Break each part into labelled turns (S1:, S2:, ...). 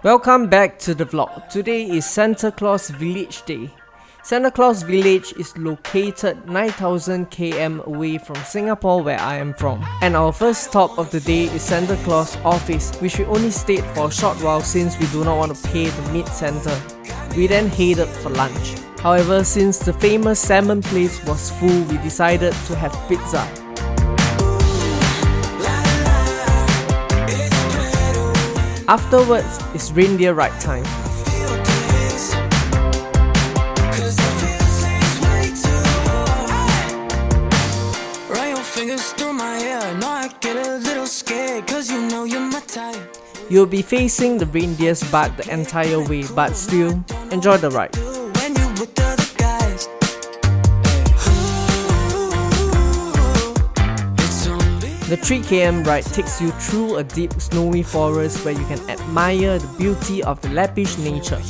S1: Welcome back to the vlog. Today is Santa Claus Village Day. Santa Claus Village is located 9,000 km away from Singapore where I am from. And our first stop of the day is Santa Claus office, which we only stayed for a short while since we do not want to pay to meet Santa. We then headed for lunch. However, since the famous salmon place was full, we decided to have pizza. Afterwards is reindeer ride time. You'll be facing the reindeer's butt the entire way, but still, enjoy the ride. The 3 km ride takes you through a deep snowy forest where you can admire the beauty of the lavish nature.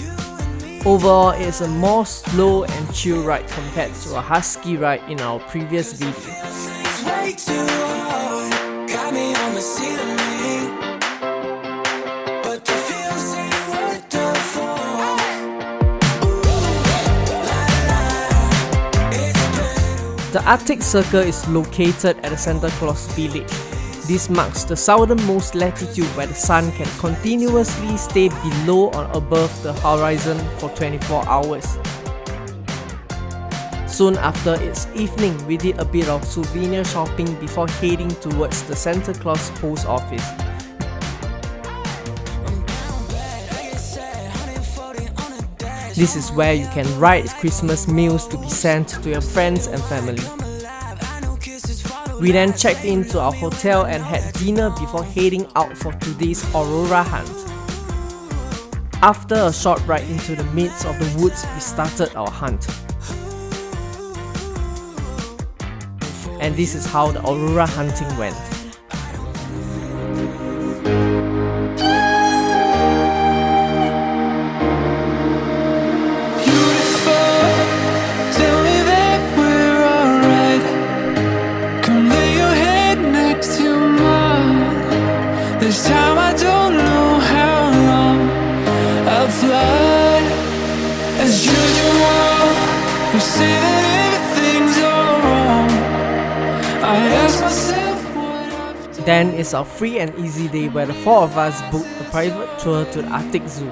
S1: Overall, it is a more slow and chill ride compared to a husky ride in our previous video. The Arctic Circle is located at the Santa Claus Village. This marks the southernmost latitude where the sun can continuously stay below or above the horizon for 24 hours. Soon after it's evening, we did a bit of souvenir shopping before heading towards the Santa Claus post office. This is where you can write Christmas meals to be sent to your friends and family. We then checked into our hotel and had dinner before heading out for today's Aurora hunt. After a short ride into the midst of the woods, we started our hunt. And this is how the Aurora hunting went.
S2: This time I don't know how long I'll fly. As usual, you say that everything's all wrong. I ask myself what I've done.
S1: Then it's our free and easy day where the 4 of us booked a private tour to the Arctic Zoo.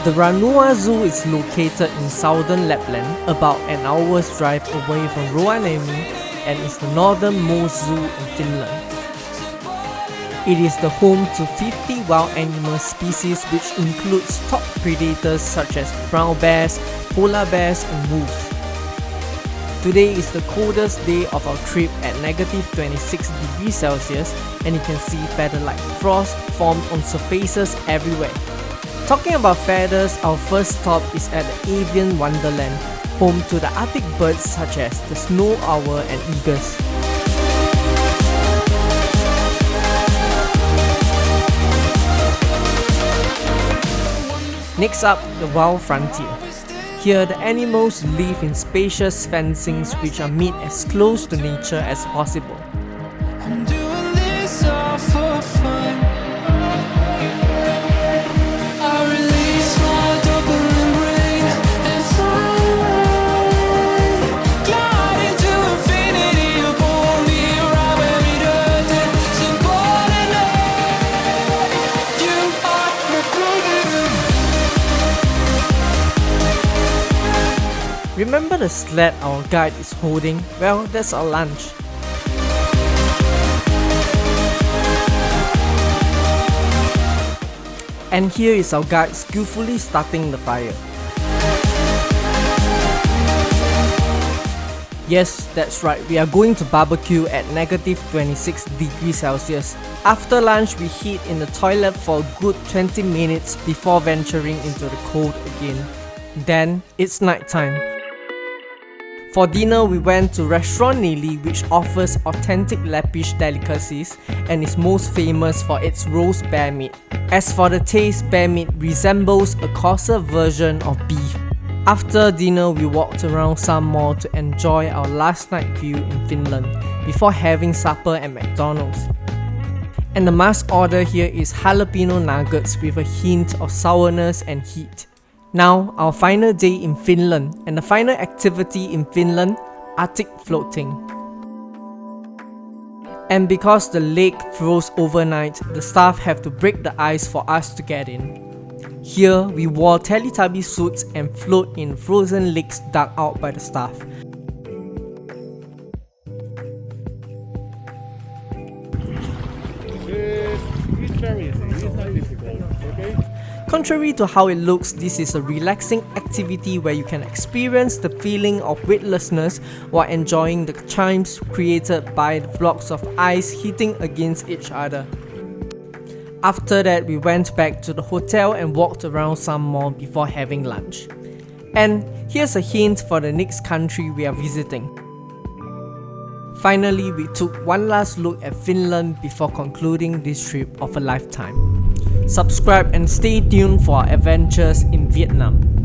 S1: The Ranua Zoo is located in southern Lapland, about an hour's drive away from Rovaniemi, and is the northernmost zoo in Finland. It is the home to 50 wild animal species, which includes top predators such as brown bears, polar bears and wolves. Today is the coldest day of our trip at -26°C, and you can see feather-like frost formed on surfaces everywhere. Talking about feathers, our first stop is at the avian wonderland, home to the Arctic birds such as the snow owl and eagles. Next up, the wild frontier. Here, the animals live in spacious fencings which are made as close to nature as possible.
S2: I'm doing this all for fun. I release my dopamine brain and fly away. Glide into infinity, you pull me right where we does it. Simple enough, you are my brother.
S1: Remember the sled our guide is holding? Well, that's our lunch. And here is our guide skillfully starting the fire. Yes, that's right, we are going to barbecue at -26°C. After lunch, we hid in the toilet for a good 20 minutes before venturing into the cold again. Then, it's night time. For dinner, we went to restaurant Nelly, which offers authentic Lappish delicacies and is most famous for its roast bear meat. As for the taste, bear meat resembles a coarser version of beef. After dinner, we walked around some more to enjoy our last night view in Finland before having supper at McDonald's. And the must order here is jalapeno nuggets with a hint of sourness and heat. Now, our final day in Finland, and the final activity in Finland, Arctic floating. And because the lake froze overnight, the staff have to break the ice for us to get in. Here, we wore Teletubby suits and float in frozen lakes dug out by the staff.
S3: It's very easy, it's not difficult, okay?
S1: Contrary to how it looks, this is a relaxing activity where you can experience the feeling of weightlessness while enjoying the chimes created by the blocks of ice hitting against each other. After that, we went back to the hotel and walked around some more before having lunch. And here's a hint for the next country we are visiting. Finally, we took one last look at Finland before concluding this trip of a lifetime. Subscribe and stay tuned for our adventures in Vietnam.